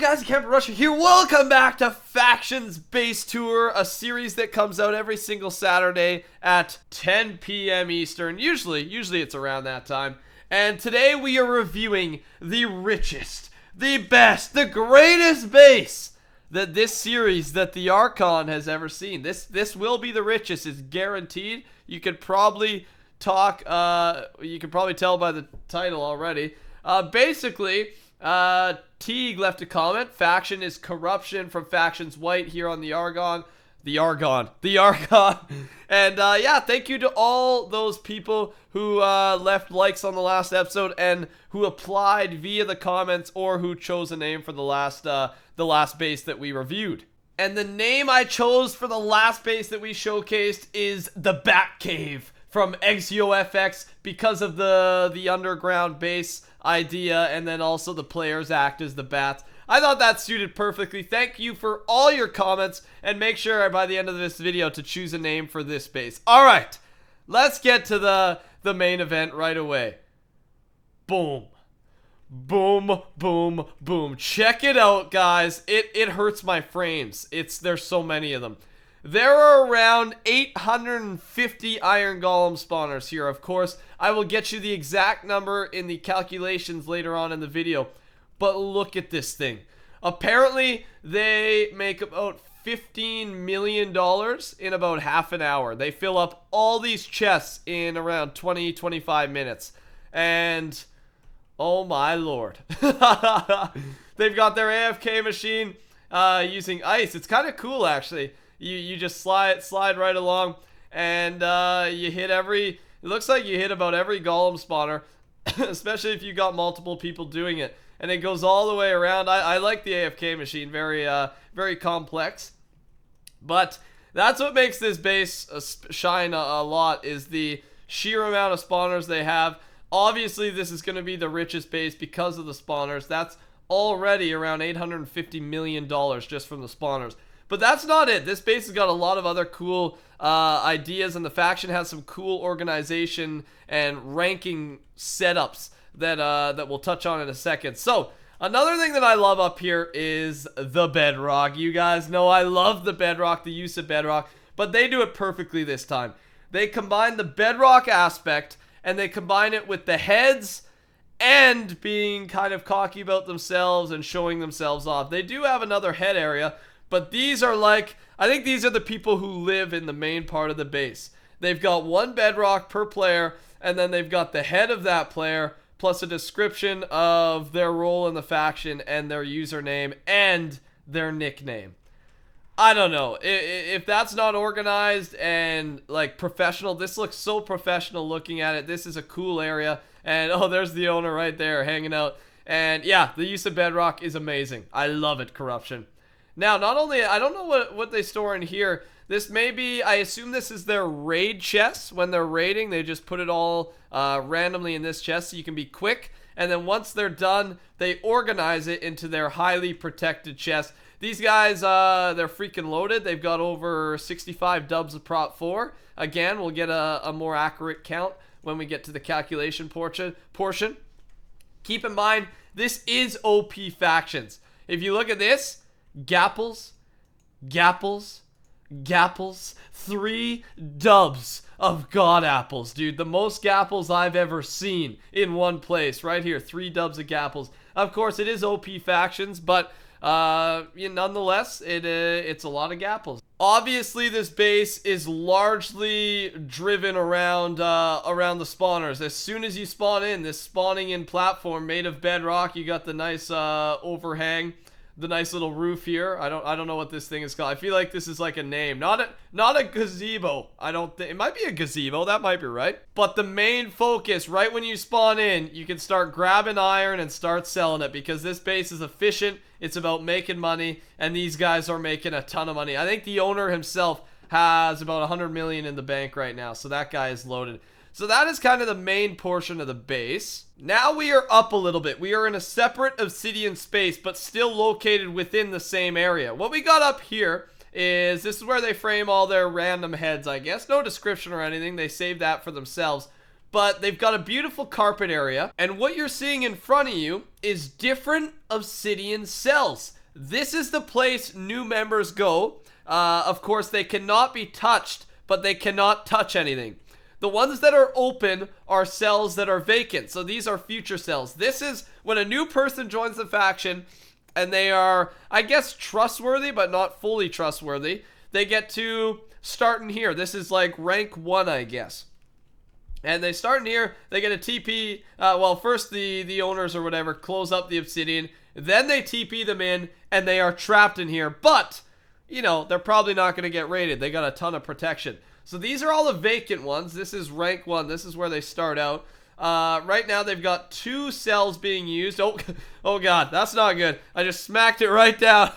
guys? Captain Rusher here. Welcome back to Factions Base Tour, a series that comes out every single Saturday at 10 p.m. Eastern. Usually it's around that time. And today we are reviewing the richest, the best, the greatest base that this series, that the Archon has ever seen. This will be the richest. It's guaranteed. You could probably tell by the title already. Basically, Teague left a comment. Faction is corruption from Factions White here on the Archon. And yeah, thank you to all those people who left likes on the last episode and who applied via the comments or who chose a name for the last base that we reviewed. And the name I chose for the last base that we showcased is the Batcave from ExioFX because of the underground base idea, and then also the players act as the bats. I thought that suited perfectly. Thank you for all your comments, and make sure by the end of this video to choose a name for this base. Alright, let's get to the main event right away. Boom. Boom, boom, boom. Check it out, guys. It hurts my frames. There's so many of them. There are around 850 Iron Golem spawners here. Of course, I will get you the exact number in the calculations later on in the video. But look at this thing. Apparently, they make about $15 million in about half an hour. They fill up all these chests in around 20-25 minutes. And oh my lord. They've got their AFK machine using ice. It's kind of cool, actually. You just slide right along, and you hit it looks like you hit about every golem spawner, especially if you got multiple people doing it, and it goes all the way around. I like the AFK machine, very complex, but that's what makes this base shine a lot, is the sheer amount of spawners they have. Obviously, this is going to be the richest base because of the spawners. That's already around $850 million just from the spawners. But that's not it. This base has got a lot of other cool ideas, and the faction has some cool organization and ranking setups that we'll touch on in a second. So, another thing that I love up here is the bedrock. You guys know I love the bedrock, the use of bedrock, but they do it perfectly this time. They combine the bedrock aspect, and they combine it with the heads and being kind of cocky about themselves and showing themselves off. They do have another head area, but these are like, I think these are the people who live in the main part of the base. They've got one bedrock per player, and then they've got the head of that player, plus a description of their role in the faction and their username and their nickname. I don't know. If that's not organized and like professional, this looks so professional looking at it. This is a cool area. And oh, there's the owner right there hanging out. And yeah, the use of bedrock is amazing. I love it, Corruption. Now, not only, I don't know what they store in here. This may be, I assume this is their raid chest. When they're raiding, they just put it all randomly in this chest so you can be quick. And then once they're done, they organize it into their highly protected chest. These guys, they're freaking loaded. They've got over 65 dubs of Prop 4. Again, we'll get a more accurate count when we get to the calculation portion. Keep in mind, this is OP Factions. If you look at this, Gapples, 3 dubs of God Apples, dude. The most Gapples I've ever seen in one place. Right here, 3 dubs of Gapples. Of course, it is OP Factions, but nonetheless, it's a lot of Gapples. Obviously, this base is largely driven around the spawners. As soon as you spawn in, this spawning in platform made of bedrock, you got the nice overhang. The nice little roof here. I don't know what this thing is called. I feel like this is like a name. Not a gazebo. I don't think it might be a gazebo. That might be right. But the main focus, right when you spawn in, you can start grabbing iron and start selling it because this base is efficient. It's about making money, and these guys are making a ton of money. I think the owner himself has about 100 million in the bank right now, so that guy is loaded. So that is kind of the main portion of the base. Now we are up a little bit. We are in a separate obsidian space, but still located within the same area. What we got up here is, this is where they frame all their random heads, I guess. No description or anything. They save that for themselves. but they've got a beautiful carpet area, and what you're seeing in front of you is different obsidian cells. This is the place new members go. Of course, they cannot be touched, but they cannot touch anything. The ones that are open are cells that are vacant, so these are future cells. This is when a new person joins the faction, and they are, I guess, trustworthy, but not fully trustworthy. They get to start in here. This is like rank 1, I guess. And they start in here, they get a TP, well, first the owners or whatever close up the obsidian, then they TP them in, and they are trapped in here. But, you know, they're probably not going to get raided. They got a ton of protection. So these are all the vacant ones. This is rank 1. This is where they start out. Right now, they've got 2 cells being used. Oh, oh God, that's not good. I just smacked it right down.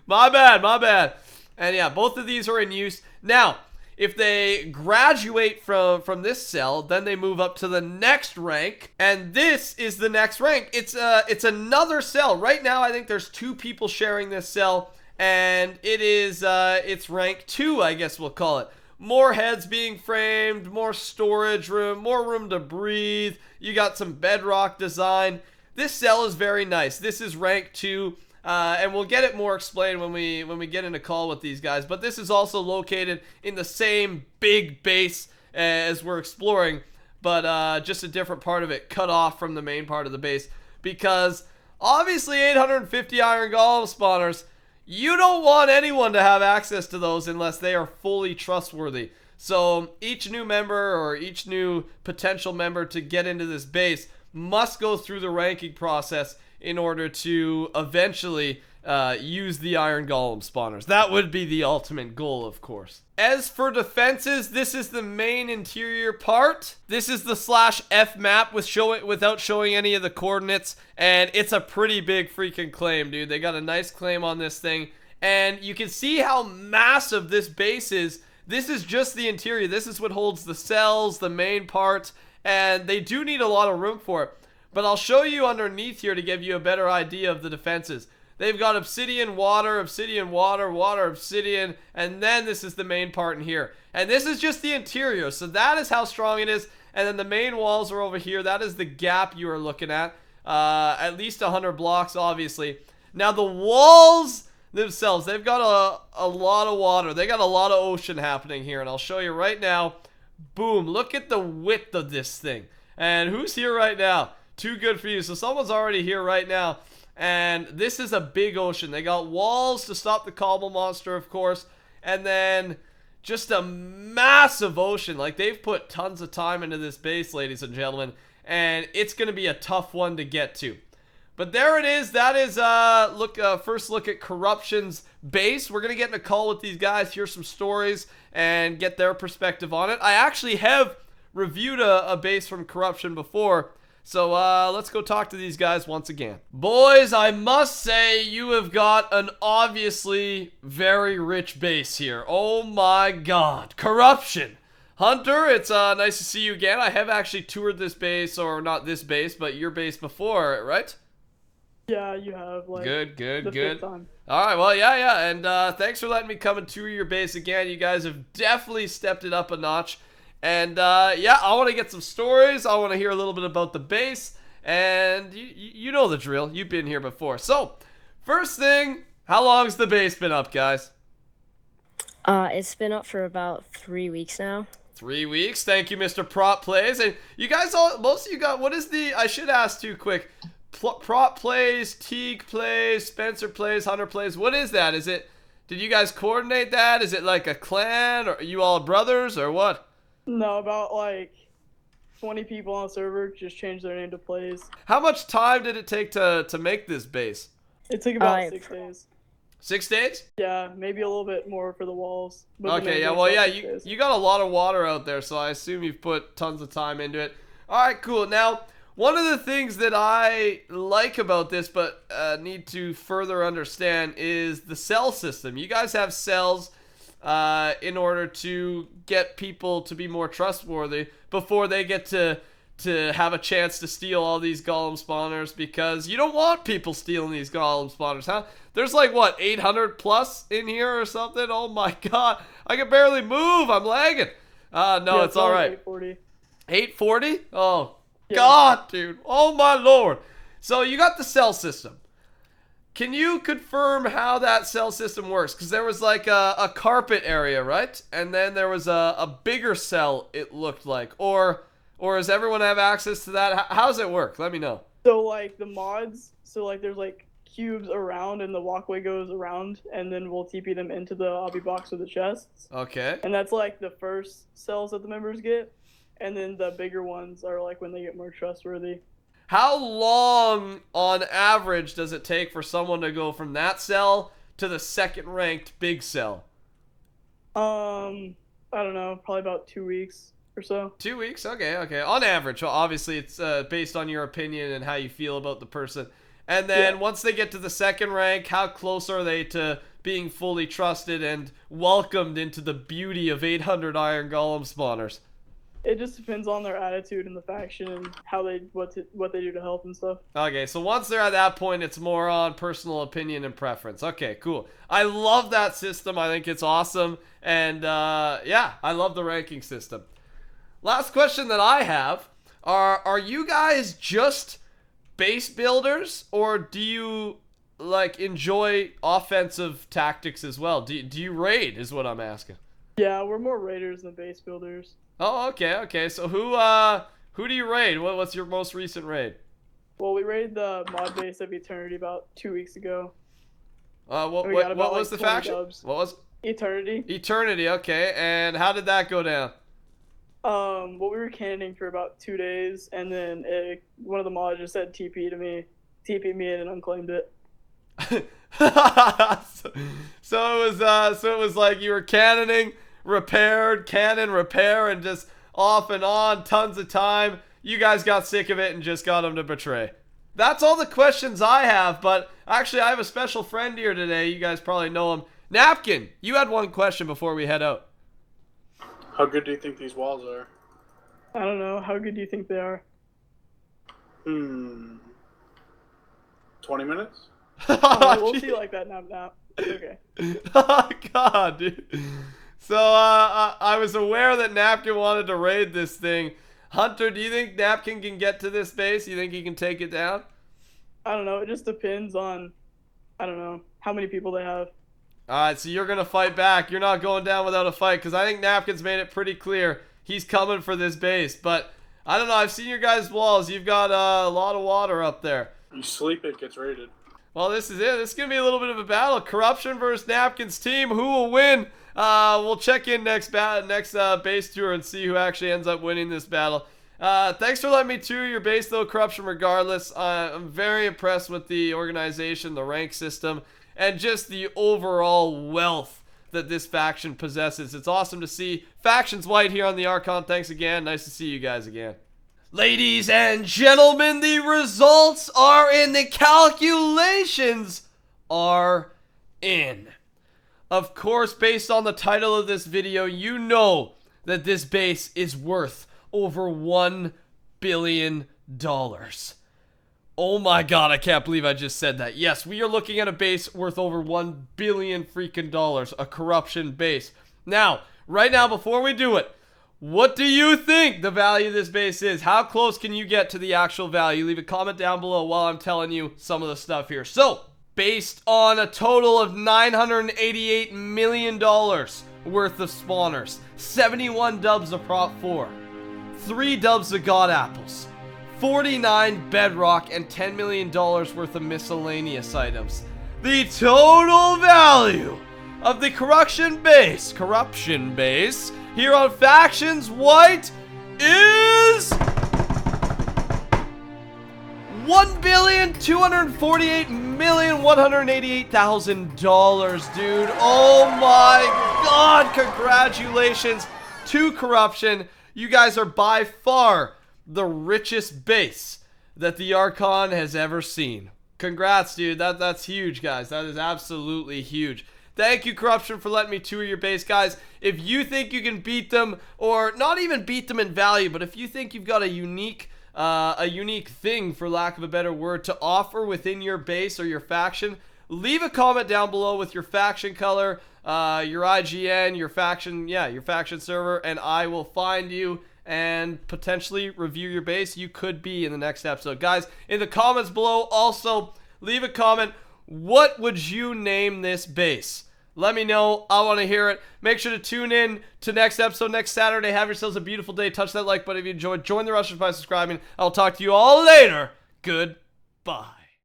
My bad, my bad. And yeah, both of these are in use. Now, if they graduate from this cell, then they move up to the next rank, and this is the next rank. It's another cell. Right now, I think there's 2 people sharing this cell, and it's rank 2, I guess we'll call it. More heads being framed, more storage room, more room to breathe. You got some bedrock design. This cell is very nice. This is rank 2. And we'll get it more explained when we get in a call with these guys. But this is also located in the same big base as we're exploring, but just a different part of it, cut off from the main part of the base. Because obviously 850 iron golem spawners, you don't want anyone to have access to those unless they are fully trustworthy. So each new member or each new potential member to get into this base must go through the ranking process in order to eventually use the iron golem spawners. That would be the ultimate goal, of course. As for defenses, this is the main interior part. This is the /F map without showing any of the coordinates, and it's a pretty big freaking claim, dude. They got a nice claim on this thing, and you can see how massive this base is. This is just the interior. This is what holds the cells, the main part, and they do need a lot of room for it. But I'll show you underneath here to give you a better idea of the defenses. They've got obsidian, water, water, obsidian, and then this is the main part in here. And this is just the interior, so that is how strong it is. And then the main walls are over here. That is the gap you are looking at least 100 blocks, obviously. Now the walls themselves, they've got a lot of water. They got a lot of ocean happening here, and I'll show you right now. Boom, look at the width of this thing. And who's here right now? Too good for you. So someone's already here right now. And this is a big ocean. They got walls to stop the cobble monster, of course. And then just a massive ocean. Like, they've put tons of time into this base, ladies and gentlemen. And it's going to be a tough one to get to. But there it is. That is first look at Corruption's base. We're going to get in a call with these guys, hear some stories, and get their perspective on it. I actually have reviewed a base from Corruption before. So let's go talk to these guys once again. Boys, I must say you have got an obviously very rich base here. Oh my god. Corruption. Hunter, it's nice to see you again. I have actually toured this base, or not this base, but your base before, right? Yeah, you have. Like, good. Alright, well, yeah. And thanks for letting me come and tour your base again. You guys have definitely stepped it up a notch. And yeah, I want to get some stories. I want to hear a little bit about the base. And you know the drill. You've been here before. So, first thing, how long's the base been up, guys? It's been up for about 3 weeks now. 3 weeks. Thank you, Mr. Prop Plays. And you guys all, most of you got, what is the, I should ask too quick. Prop Plays, Teague Plays, Spencer Plays, Hunter Plays. What is that? Is it, did you guys coordinate that? Is it like a clan? Or are you all brothers or what? No, about like 20 people on the server just changed their name to Plays. How much time did it take to make this base? It took about 6 days. 6 days? Yeah, maybe a little bit more for the walls. Okay, yeah, well, yeah, you got a lot of water out there, so I assume you've put tons of time into it. Alright, cool. Now, one of the things that I like about this, but need to further understand, is the cell system. You guys have cells in order to get people to be more trustworthy before they get to have a chance to steal all these golem spawners, because you don't want people stealing these golem spawners, huh? There's like, what, 800 plus in here or something? Oh my god, I can barely move, I'm lagging. No, yeah, it's alright. 840? Oh, Yeah. God, dude. Oh, my Lord. So you got the cell system. Can you confirm how that cell system works? Because there was like a carpet area, right? And then there was a bigger cell, it looked like. Or does everyone have access to that? How does it work? Let me know. So like the mods, so like there's like cubes around and the walkway goes around, and then we'll TP them into the obby box with the chests. Okay. And that's like the first cells that the members get, and then the bigger ones are like when they get more trustworthy. How long on average does it take for someone to go from that cell to the second ranked big cell? I don't know, probably about 2 weeks or so. 2 weeks? Okay. On average. Well, obviously, it's based on your opinion and how you feel about the person. And then Yeah. once they get to the second rank, how close are they to being fully trusted and welcomed into the beauty of 800 Iron Golem spawners? It just depends on their attitude in the faction and how they what they do to help and stuff. Okay, so once they're at that point, it's more on personal opinion and preference. Okay, cool. I love that system. I think it's awesome. And yeah, I love the ranking system. Last question that I have are you guys just base builders, or do you like enjoy offensive tactics as well? Do you raid is what I'm asking. Yeah, we're more raiders than base builders. Oh, okay. So who do you raid? What's your most recent raid? Well, we raided the mod base of Eternity about 2 weeks ago. What We got about, was like, the 20 faction? dubs. What was it? Eternity. Eternity, okay. And how did that go down? Well, we were cannoning for about 2 days, and then one of the mods just said TP to me, TP me in, and unclaimed it. So it was like you were cannoning, repaired, cannon, repair, and just off and on, tons of time. You guys got sick of it and just got him to betray. That's all the questions I have, but actually I have a special friend here today. You guys probably know him. Napkin, you had one question before we head out. How good do you think these walls are? I don't know. How good do you think they are? 20 minutes? We'll see like that now. Okay. Oh, God, dude. So, I was aware that Napkin wanted to raid this thing. Hunter, do you think Napkin can get to this base? You think he can take it down? I don't know. It just depends on, I don't know, how many people they have. Alright, so you're going to fight back. You're not going down without a fight, because I think Napkin's made it pretty clear he's coming for this base. But, I don't know, I've seen your guys' walls. You've got a lot of water up there. You sleep, it gets raided. Well, this is it. This is going to be a little bit of a battle. Corruption versus Napkin's team. Who will win? We'll check in next base tour and see who actually ends up winning this battle. Thanks for letting me tour your base, though, Corruption, regardless. I'm very impressed with the organization, the rank system, and just the overall wealth that this faction possesses. It's awesome to see Factions White here on the Archon. Thanks again. Nice to see you guys again. Ladies and gentlemen, the results are in. The calculations are in. Of course, based on the title of this video, you know that this base is worth over $1 billion. Oh my God, I can't believe I just said that. Yes, we are looking at a base worth over $1 billion freaking dollars, a corruption base. Now, right now, before we do it, what do you think the value of this base is? How close can you get to the actual value? Leave a comment down below while I'm telling you some of the stuff here. So, based on a total of $988 million worth of spawners, 71 dubs of Prop 4, 3 dubs of God Apples, 49 bedrock, and $10 million worth of miscellaneous items. The total value of the corruption base here on Factions White is $1,248,188,000, dude. Oh my God, congratulations to Corruption. You guys are by far the richest base that the Archon has ever seen. Congrats, dude. That's huge, guys. That is absolutely huge. Thank you, Corruption, for letting me tour your base, guys. If you think you can beat them, or not even beat them in value, but if you think you've got a unique thing, for lack of a better word, to offer within your base or your faction, leave a comment down below with your faction color, your IGN, your faction server, and I will find you and potentially review your base. You could be in the next episode. Guys, in the comments below, also leave a comment. What would you name this base? Let me know. I want to hear it. Make sure to tune in to next episode next Saturday. Have yourselves a beautiful day. Touch that like button if you enjoyed. Join the Rushers by subscribing. I'll talk to you all later. Goodbye.